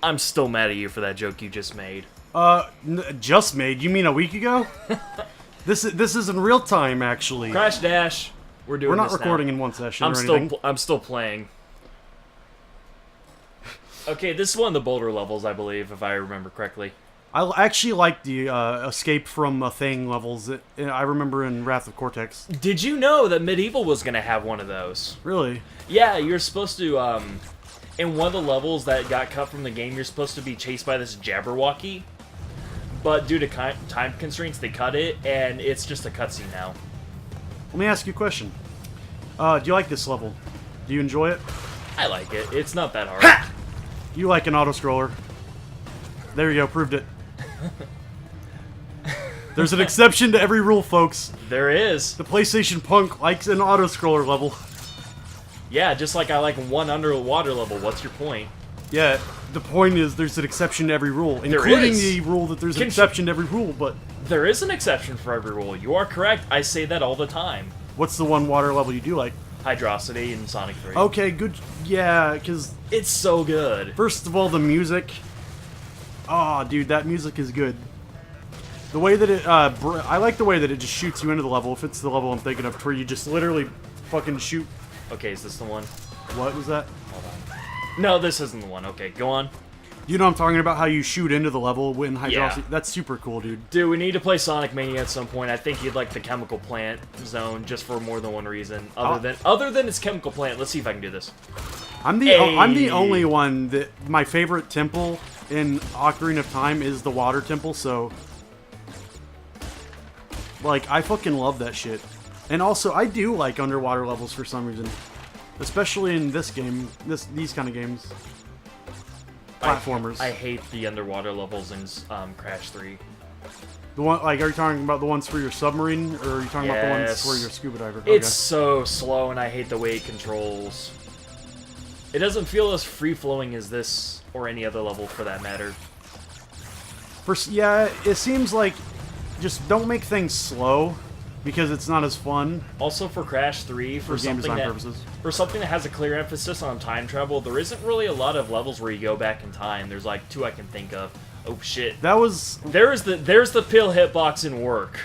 I'm still mad at you for that joke you just made. Just made? You mean a week ago? This is in real time, actually. Crash Dash. We're doing. We're not this recording now. in one session or anything. I'm still playing. Okay, this is one of the bolder levels, I believe, if I remember correctly. I actually like the escape from a thing levels that I remember in Wrath of Cortex. Did you know that Medieval was going to have one of those? Really? Yeah, you're supposed to, in one of the levels that got cut from the game, you're supposed to be chased by this Jabberwocky. But due to time constraints, they cut it, and it's just a cutscene now. Let me ask you a question. Do you like this level? Do you enjoy it? I like it. It's not that hard. Ha! You like an auto-scroller. There you go, proved it. There's an exception to every rule, folks. There is. The PlayStation Punk likes an auto-scroller level. Yeah, just like I like one underwater level. What's your point? Yeah, the point is there's an exception to every rule, including the rule that there's an exception to every rule, but... There is an exception for every rule. You are correct. I say that all the time. What's the one water level you do like? Hydrosity in Sonic 3. Okay, good. Yeah, because... It's so good. First of all, the music. Oh, dude, that music is good. The way that it... I like the way that it just shoots you into the level, if it's the level I'm thinking of, where you just literally fucking shoot... Okay, is this the one? What was that? Hold on. No, this isn't the one. Okay, go on. You know I'm talking about how you shoot into the level in Hydrosity? Yeah. That's super cool, dude. Dude, we need to play Sonic Mania at some point. I think you'd like the chemical plant zone just for more than one reason. Other than its chemical plant. Let's see if I can do this. I'm the only one that... My favorite temple in Ocarina of Time is the water temple, so... Like, I fucking love that shit. And also, I do like underwater levels for some reason. Especially in this game. These kind of games. Platformers. I hate the underwater levels in Crash 3. The one, like, are you talking about the ones for your submarine, or are you talking about the ones for your scuba diver? It's so slow, and I hate the way it controls. It doesn't feel as free-flowing as this, or any other level for that matter. Yeah, it seems like just don't make things slow, because it's not as fun. Also for Crash 3, for game design purposes. For something that has a clear emphasis on time travel, there isn't really a lot of levels where you go back in time. There's like 2 I can think of. Oh shit. That was... There's the pill hitbox in work.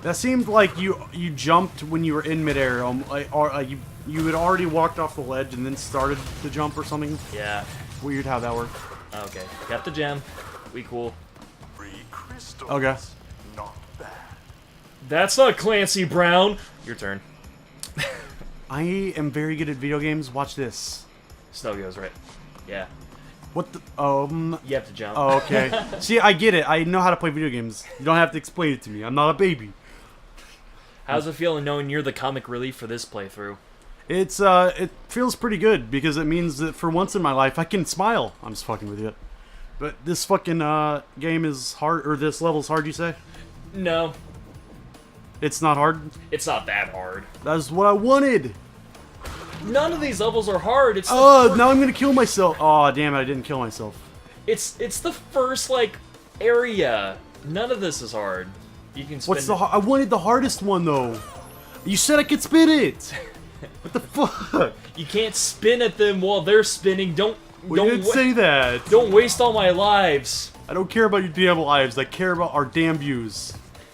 That seemed like you jumped when you were in midair, or you had already walked off the ledge and then started to jump or something. Yeah. Weird how that worked. Okay, got the gem. We cool. Okay. That's not Clancy Brown. Your turn. I am very good at video games. Watch this. Snow goes right. Yeah. What the... You have to jump. Oh, okay. See, I get it. I know how to play video games. You don't have to explain it to me. I'm not a baby. How's it feeling knowing you're the comic relief for this playthrough? It feels pretty good, because it means that for once in my life, I can smile. I'm just fucking with you. But this fucking, game is hard, or this level's hard, you say? No. It's not hard? It's not that hard. That's what I wanted! None of these levels are hard. It's now I'm gonna kill myself. Oh, damn it, I didn't kill myself. It's the first, like, area. None of this is hard. You can spin I wanted the hardest one, though. You said I could spin it! What the fuck? You can't spin at them while they're spinning. You didn't say that. Don't waste all my lives. I don't care about your damn lives. I care about our damn views.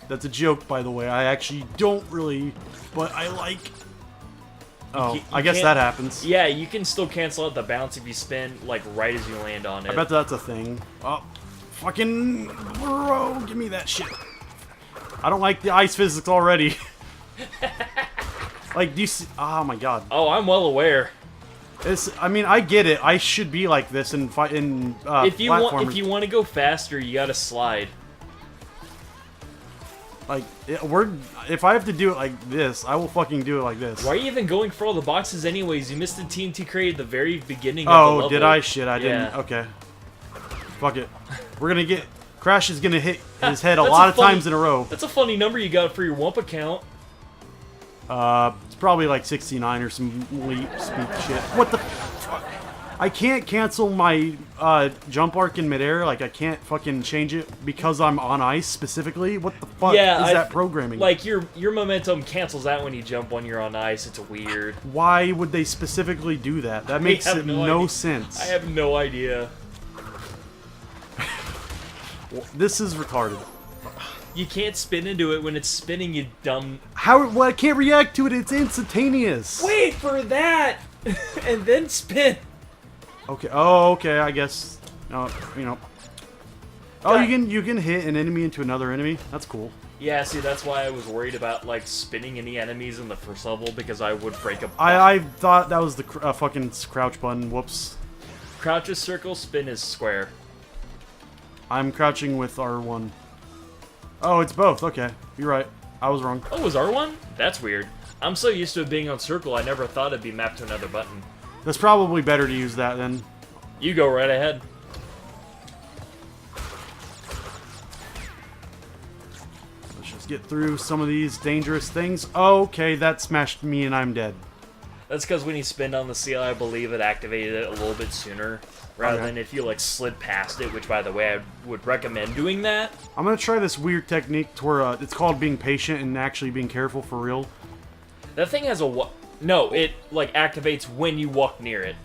That's a joke, by the way. I actually don't really, but I like... Oh, I guess that happens. Yeah, you can still cancel out the bounce if you spin, like, right as you land on it. I bet that's a thing. Oh, fucking... Bro, give me that shit. I don't like the ice physics already. Like, do you see... Oh, my God. Oh, I'm well aware. I mean, I get it. I should be like this in platformers. If you want to go faster, you gotta slide. Like, if I have to do it like this, I will fucking do it like this. Why are you even going for all the boxes anyways? You missed the TNT crate at the very beginning of the level. Oh, did I? Shit, I didn't. Okay. Fuck it. We're gonna get... Crash is gonna hit his head a lot of times in a row. That's a funny number you got for your Wump account. It's probably like 69 or some leap speed shit. What the fuck? I can't cancel my jump arc in midair. Like, I can't fucking change it because I'm on ice specifically. What the fuck is that programming? Like, your momentum cancels out when you jump when you're on ice. It's weird. Why would they specifically do that? That makes no sense. I have no idea. This is retarded. You can't spin into it when it's spinning, you dumb... How? Well, I can't react to it. It's instantaneous. Wait for that! And then spin! Okay. Oh, okay. I guess. You know. Oh, you can hit an enemy into another enemy. That's cool. Yeah, see, that's why I was worried about, like, spinning any enemies in the first level, because I would break a... I thought that was the fucking crouch button. Whoops. Crouch is circle, spin is square. I'm crouching with R1. Oh, it's both. Okay. You're right. I was wrong. Oh, it was R1? That's weird. I'm so used to it being on circle, I never thought it'd be mapped to another button. That's probably better to use that then. You go right ahead. Let's just get through some of these dangerous things. Okay, that smashed me and I'm dead. That's because when you spin on the seal, I believe it activated it a little bit sooner, rather than if you, like, slid past it, which, by the way, I would recommend doing that. I'm gonna try this weird technique to where it's called being patient and actually being careful for real. That thing has a... No, it, like, activates when you walk near it.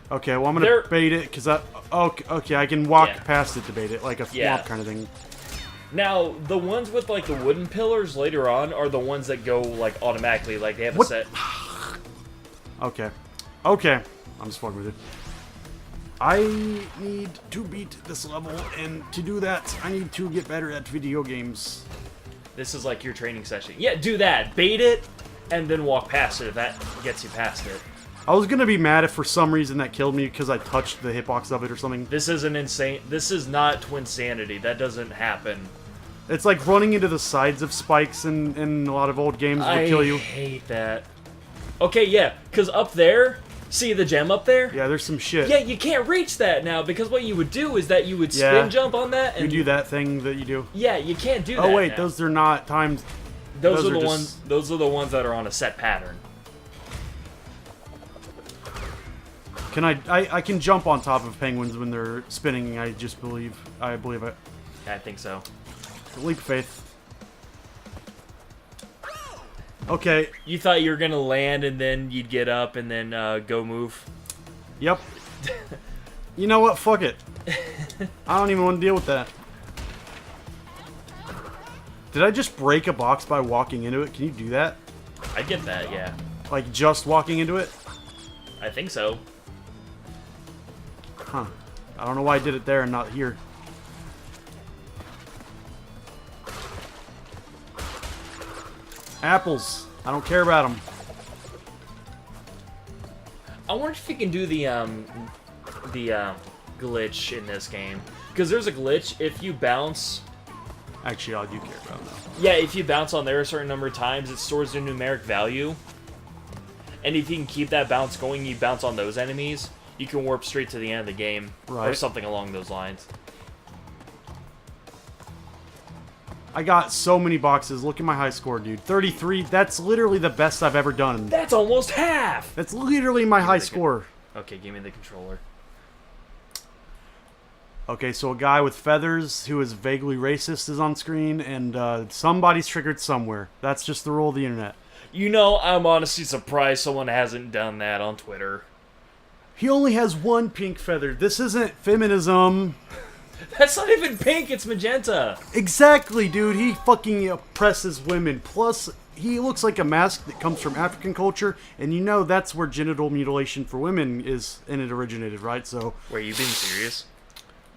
Okay, well, I'm gonna bait it, because I... Okay, I can walk past it to bait it, like a flop kind of thing. Now, the ones with, like, the wooden pillars later on are the ones that go, like, automatically, like, they have a set... Okay. Okay. I'm just fucking with it. I need to beat this level, and to do that, I need to get better at video games. This is like your training session. Yeah, do that. Bait it, and then walk past it if that gets you past it. I was gonna be mad if for some reason that killed me because I touched the hitbox of it or something. This isn't insane. This is not Twinsanity. That doesn't happen. It's like running into the sides of spikes in a lot of old games will kill you. I hate that. Okay, yeah, because up there, see the gem up there? Yeah, there's some shit. Yeah, you can't reach that now, because what you would do is that you would spin jump on that, and you do that thing that you do. Yeah, you can't do that. Oh wait, now. those are not times. Those are the ones. Those are the ones that are on a set pattern. Can I can jump on top of penguins when they're spinning. I believe it. I think so. Leap of faith. Okay. You thought you were gonna land and then you'd get up and then go move? Yep. You know what? Fuck it. I don't even want to deal with that. Did I just break a box by walking into it? Can you do that? I get that, yeah. Like just walking into it? I think so. Huh. I don't know why I did it there and not here. Apples. I don't care about them. I wonder if you can do the glitch in this game. Because there's a glitch if you bounce... Actually, I do care about that. Yeah, if you bounce on there a certain number of times, it stores a numeric value. And if you can keep that bounce going, you bounce on those enemies, you can warp straight to the end of the game. Right. Or something along those lines. I got so many boxes. Look at my high score, dude. 33. That's literally the best I've ever done. That's almost half! That's literally my high score. Okay, give me the controller. Okay, so a guy with feathers who is vaguely racist is on screen, and somebody's triggered somewhere. That's just the rule of the internet. You know, I'm honestly surprised someone hasn't done that on Twitter. He only has one pink feather. This isn't feminism. That's not even pink, it's magenta. Exactly, dude. He fucking oppresses women. Plus, he looks like a mask that comes from African culture, and you know that's where genital mutilation for women is, and it originated, right? So. Wait, are you being serious?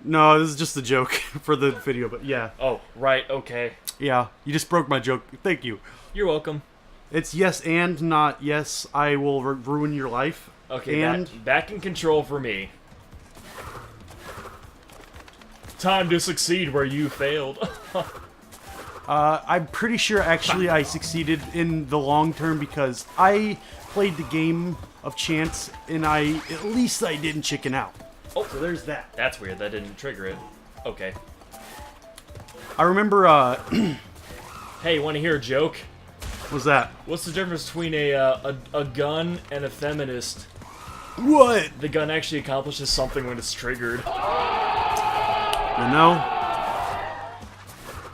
No, this is just a joke for the video, but yeah. Oh, right, okay. Yeah, you just broke my joke. Thank you. You're welcome. It's yes and not yes, I will ruin your life. Okay, and back in control for me. Time to succeed where you failed. I'm pretty sure actually I succeeded in the long term because I played the game of chance and at least I didn't chicken out. Oh, so there's that. That's weird. That didn't trigger it. Okay. I remember, Hey, you want to hear a joke? What's that? What's the difference between a gun and a feminist? What? The gun actually accomplishes something when it's triggered. You know,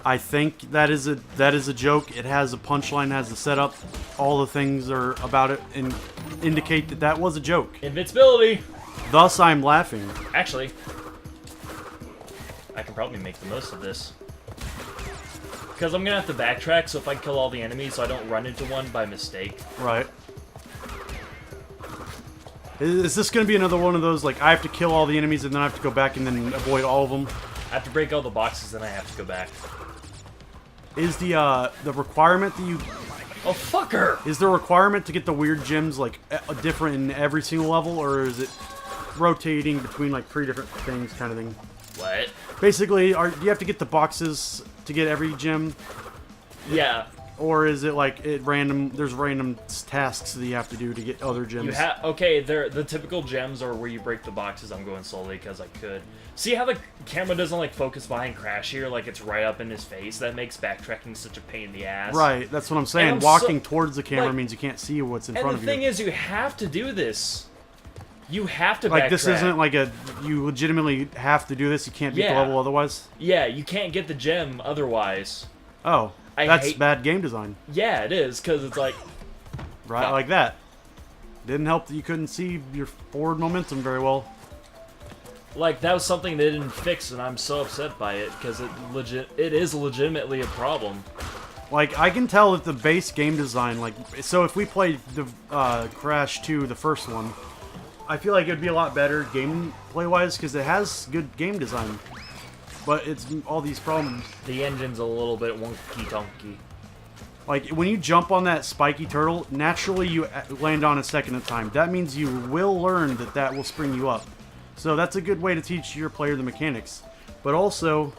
I think that is a joke. It has a punchline, has a setup. All the things are about it and indicate that that was a joke. Invincibility. Thus, I'm laughing. Actually, I can probably make the most of this. Because I'm going to have to backtrack, so if I kill all the enemies so I don't run into one by mistake. Right. Is this going to be another one of those, like, I have to kill all the enemies and then I have to go back and then avoid all of them? I have to break all the boxes, then I have to go back. Is the requirement that you... Oh, fucker! Is there a requirement to get the weird gems, like, different in every single level, or is it rotating between, like, 3 different things kind of thing? What? Basically, do you have to get the boxes to get every gem? Yeah. Or is it like there's random tasks that you have to do to get other gems? Okay, the typical gems are where you break the boxes. I'm going slowly because I could. See how the camera doesn't like focus behind Crash here, like it's right up in his face? That makes backtracking such a pain in the ass. Right, that's what I'm saying. Walking towards the camera means you can't see what's in front of you. And the thing is, you have to do this. You have to backtrack. Like, this isn't like you legitimately have to do this, you can't beat the level otherwise? Yeah, you can't get the gem otherwise. Oh, that's bad game design. Yeah, it is, because it's like... Right, like that. Didn't help that you couldn't see your forward momentum very well. Like, that was something they didn't fix, and I'm so upset by it, because it is legitimately a problem. Like, I can tell that the base game design, like... So if we played the Crash 2, the first one... I feel like it would be a lot better gameplay-wise because it has good game design, but it's all these problems. The engine's a little bit wonky-tonky. Like, when you jump on that spiky turtle, naturally you land on a second at a time. That means you will learn that will spring you up. So that's a good way to teach your player the mechanics. But also,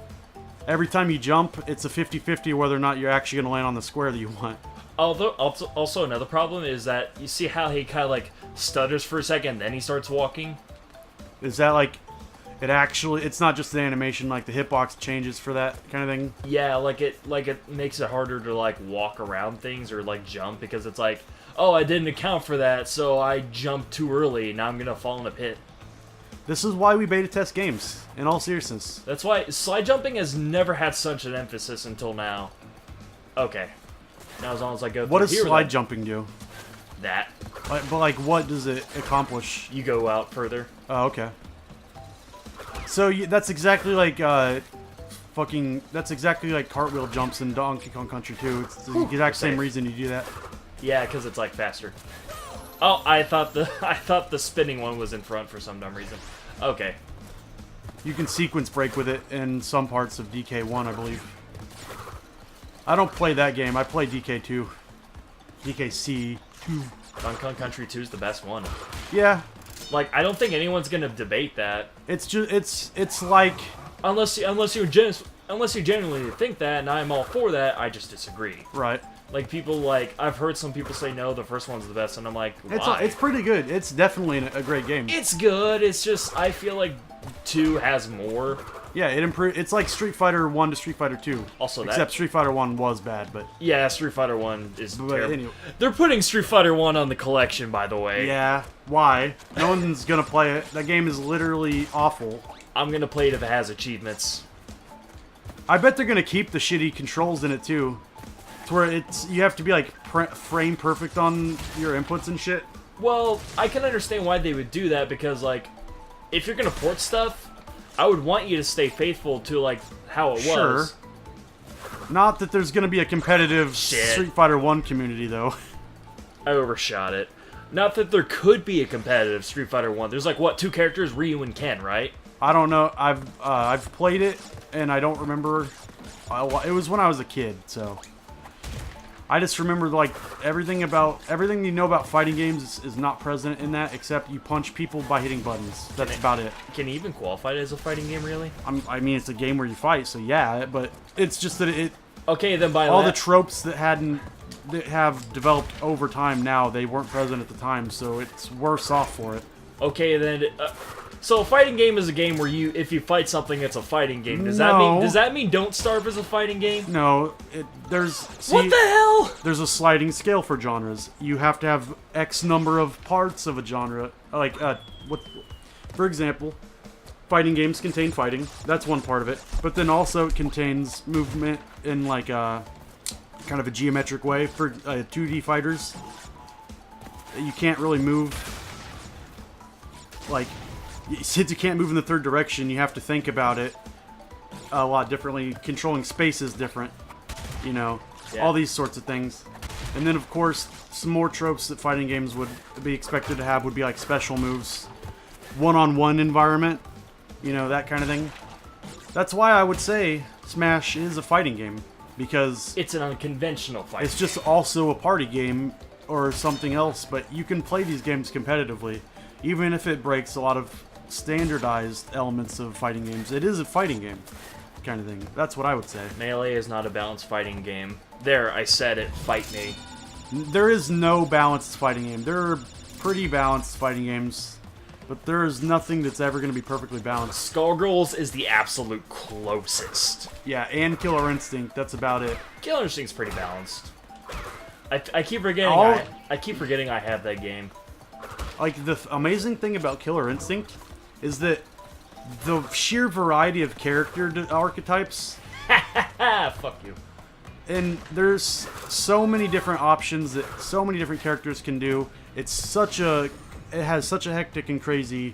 every time you jump, it's a 50-50 whether or not you're actually going to land on the square that you want. Although, also another problem is that you see how he kind of like stutters for a second, then he starts walking. Is that like it's not just the animation, like the hitbox changes for that kind of thing? Yeah, like it makes it harder to like walk around things or like jump because it's like, oh, I didn't account for that, so I jumped too early. Now I'm gonna fall in a pit. This is why we beta test games. In all seriousness, that's why slide jumping has never had such an emphasis until now. Okay. Now as long as I go through what does here, slide jumping do? That. But like, what does it accomplish? You go out further. Oh, okay. So that's exactly like that's exactly like cartwheel jumps in Donkey Kong Country 2. It's the exact same reason you do that. Yeah, because it's like faster. Oh, I thought the spinning one was in front for some dumb reason. Okay. You can sequence break with it in some parts of DK1, I believe. I don't play that game. I play DK2. DKC 2. Donkey Kong Country 2 is the best one. Yeah. Like, I don't think anyone's gonna debate that. It's just it's like unless you genuinely think that, and I'm all for that. I just disagree. Right. Like people I've heard some people say no, the first one's the best, and I'm like, why? It's pretty good. It's definitely a great game. It's good. It's just I feel like 2 has more. Yeah, it improved. It's like Street Fighter 1 to Street Fighter 2. Also, except Street Fighter 1 was bad, but yeah, Street Fighter 1 is terrible. Anyway. They're putting Street Fighter 1 on the collection, by the way. Yeah, why? No one's gonna play it. That game is literally awful. I'm gonna play it if it has achievements. I bet they're gonna keep the shitty controls in it too, to where you have to be like frame perfect on your inputs and shit. Well, I can understand why they would do that because like, if you're gonna port stuff, I would want you to stay faithful to, like, how it was. Not that there's gonna be a competitive Street Fighter 1 community, though. I overshot it. Not that there could be a competitive Street Fighter 1. There's, like, what, 2 characters? Ryu and Ken, right? I don't know. I've played it, and I don't remember. It was when I was a kid, so... I just remember, like, everything you know about fighting games is not present in that, except you punch people by hitting buttons. That's about it. Can it even qualify as a fighting game, really? I mean, it's a game where you fight, so yeah, but it's just that it... Okay, then by all the tropes that have developed over time now, they weren't present at the time, so it's worse off for it. Okay, then... So a fighting game is a game where if you fight something, it's a fighting game. Does that mean Don't Starve is a fighting game? No, what the hell? There's a sliding scale for genres. You have to have X number of parts of a genre. Like for example, fighting games contain fighting. That's one part of it. But then also it contains movement in like a kind of a geometric way for 2D fighters. You can't really move like. Since you can't move in the third direction, you have to think about it a lot differently. Controlling space is different. You know, all these sorts of things. And then, of course, some more tropes that fighting games would be expected to have would be like special moves, one-on-one environment, you know, that kind of thing. That's why I would say Smash is a fighting game, because it's an unconventional fight. It's just also a party game or something else, but you can play these games competitively, even if it breaks a lot of standardized elements of fighting games. It is a fighting game kind of thing. That's what I would say. Melee is not a balanced fighting game. There, I said it. Fight me. There is no balanced fighting game. There are pretty balanced fighting games, but there is nothing that's ever going to be perfectly balanced. Skullgirls is the absolute closest. Yeah, and Killer Instinct. That's about it. Killer Instinct's pretty balanced. I keep forgetting. I keep forgetting I have that game. Like, the amazing thing about Killer Instinct is that the sheer variety of character archetypes. Fuck you. And there's so many different options that so many different characters can do. It has such a hectic and crazy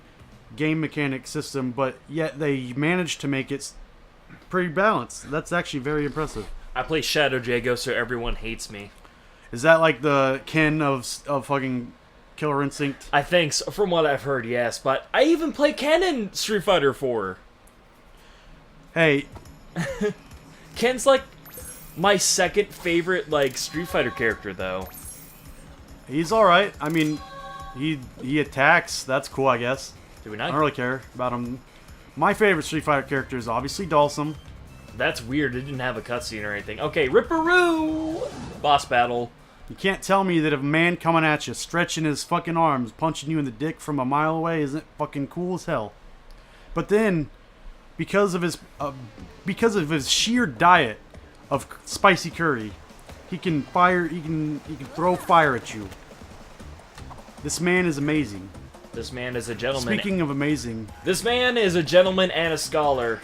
game mechanic system, but yet they managed to make it pretty balanced. That's actually very impressive. I play Shadow Jago, so everyone hates me. Is that like the Ken of fucking Killer Instinct? I think so, from what I've heard, yes. But I even play Ken in Street Fighter 4. Hey. Ken's like my second favorite like Street Fighter character, though. He's alright. I mean, he attacks. That's cool, I guess. Do we not? I don't really care about him. My favorite Street Fighter character is obviously Dhalsim. That's weird. It didn't have a cutscene or anything. Okay, Ripperoo! Boss battle. You can't tell me that a man coming at you, stretching his fucking arms, punching you in the dick from a mile away isn't fucking cool as hell. But then, because of his sheer diet of spicy curry, he can throw fire at you. This man is amazing. This man is a gentleman. Speaking of amazing, this man is a gentleman and a scholar.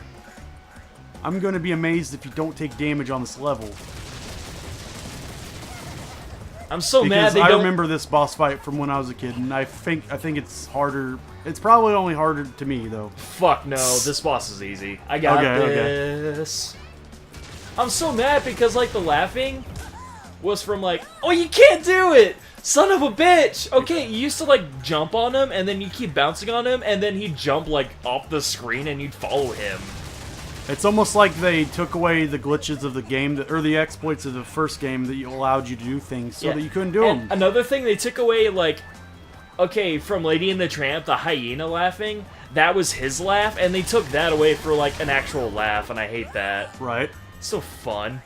I'm gonna be amazed if you don't take damage on this level. I'm so mad they I don't... remember this boss fight from when I was a kid, and I think it's harder. It's probably only harder to me though. Fuck no, this boss is easy. I got this. Okay. I'm so mad because like the laughing was from like, oh, you can't do it, son of a bitch. Okay, you used to like jump on him and then you keep bouncing on him and then he'd jump like off the screen and you'd follow him. It's almost like they took away the glitches of the game, or the exploits of the first game that allowed you to do things so that you couldn't do them. Another thing, they took away, like, okay, from Lady and the Tramp, the hyena laughing, that was his laugh, and they took that away for, like, an actual laugh, and I hate that. Right. It's so fun.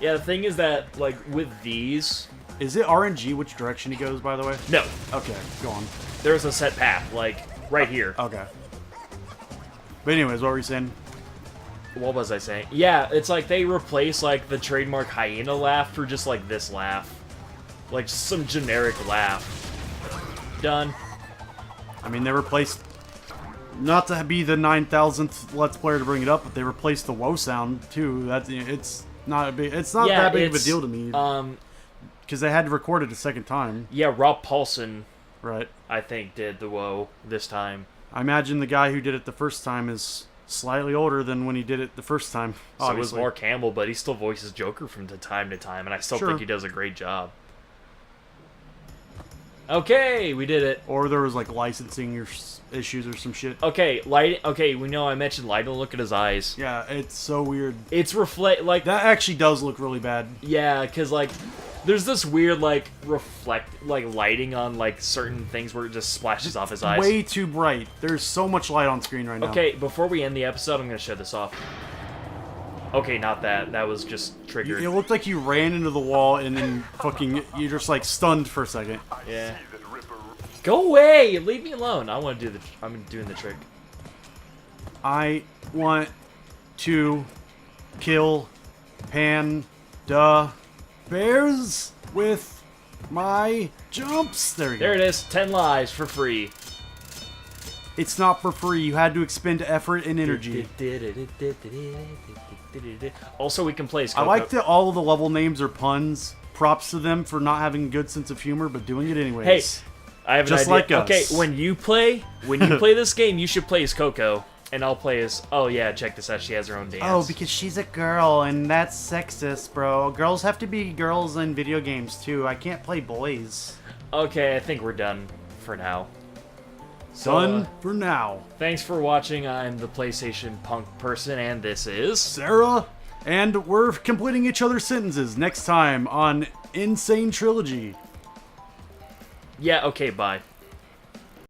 Yeah, the thing is that, like, with these... Is it RNG which direction he goes, by the way? No. Okay, go on. There's a set path, like, right here. Okay. But anyways, what were you saying? What was I saying? Yeah, it's like they replace like the trademark hyena laugh for just like this laugh. Like just some generic laugh. Done. I mean, they replaced... Not to be the 9,000th Let's Player to bring it up, but they replaced the WoW sound too. It's not that big of a deal to me. Because they had to record it a second time. Yeah, Rob Paulson, right? I think did the WoW this time. I imagine the guy who did it the first time is slightly older than when he did it the first time. So it was Mark Hamill, but he still voices Joker from time to time, and I still think he does a great job. Okay, we did it. Or there was like licensing issues or some shit. Okay, light. Okay, we know I mentioned light. Don't look at his eyes. Yeah, it's so weird. It's like that actually does look really bad. Yeah, because like there's this weird like lighting on like certain things where it just splashes off his eyes. Way too bright. There's so much light on screen right now. Okay, before we end the episode, I'm gonna shut this off. Okay, not that. That was just triggered. It looked like you ran into the wall and then fucking you're just like stunned for a second. Yeah. Go away! Leave me alone. I'm doing the trick. I want to kill Panda Bears with my jumps. There you go. There it is. 10 lives for free. It's not for free. You had to expend effort and energy. Also, we can play as I like that all of the level names are puns. Props to them for not having a good sense of humor, but doing it anyways. Hey, I have an idea. Just like us. Okay, when you play this game, you should play as Coco. And I'll play as... Oh, yeah, check this out. She has her own dance. Oh, because she's a girl, and that's sexist, bro. Girls have to be girls in video games, too. I can't play boys. Okay, I think we're done for now. Done for now. Thanks for watching. I'm the PlayStation Punk person, and this is... Sarah, and we're completing each other's sentences next time on Insane Trilogy. Yeah, okay, bye.